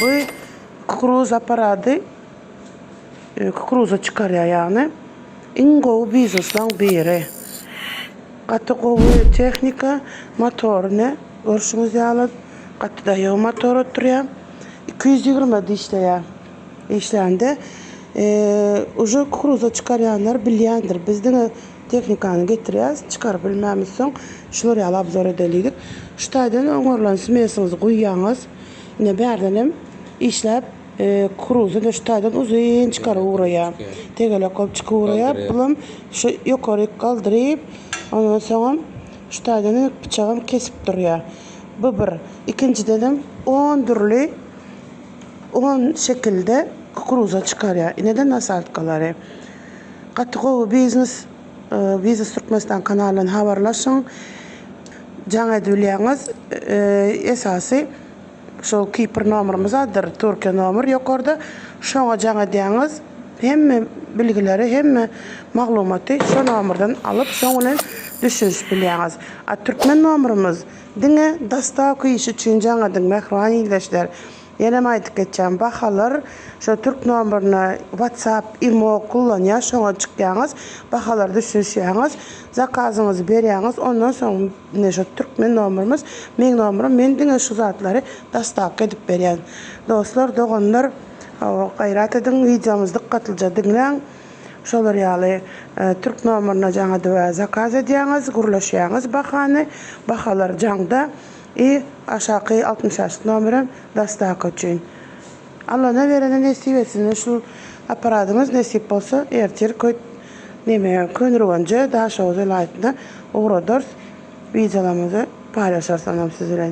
Bu kukuruz aparadı kukuruza çıkarıyor yani. İngo biznesden biri. Katı kovu teknika motorunu görüşünüz yalı. Katı da yağ motor oturuyor. 220 dişte işlendi. Ucu kukuruza çıkarayanlar bilyendir. Bizden teknikanı getiriyoruz. Çıkar bilmemiz son. Şunları yalı abzor edeliydik. Şu taydan öngörülen simesinizi koyuyanız. Yine berdenim işlep kuruzu da şu taydan uzun çıkar uğraya. Tegele kop çıkar uğraya. Bulum şu yukarı kaldırıp ondan sonra şu taydan bıçağım kesip duruyor. Bu bir. İkinci dedim 10 türlü 10 şekilde kukuruza çıkarıyor. Neden nasıl altkaları? Katıqovu Biznes Türkmenistan kanalından haberlaşın. Жаңа dülyanız esası şu Kipr numarımız adır. Türkiye numar yukarıda. Şuna жаңа diyeniz hem bilgileri hem maglumatı şu numardan alıp şuna düşünüş bilyeniz. Türkmen numarımız dine dastavkı iş için жаңа din mehruani iyileşler. Yine aytıp geçeceğim bahalar şu Türk numarına WhatsApp, imo kullanıyor. Şuna çıkıyorsunuz. Bahalar düşünüyorsunuz. Zakazınızı veriyorsunuz. Ondan sonra şu Türkmen numarımız, men numaram, men dine şu zatları dastavk edip veriyorum. Dostlar, doğanlar gayret edin. Videomuz dikkatlice dinleyin. Şolar yalı Türk numarına жаңа da zakaz ediyorsunuz. Gurlaşıyorsunuz bahanı. Bahalar жаңda. Aşağı 66 numaram dastavka için. Allah ne verene nasip etsin. Şu aparatımız nasip olsa ertir köy nemeye könürünce daha şoğuz elaytına uğradır. Videolarımızı paylaşırsanım sizlerle.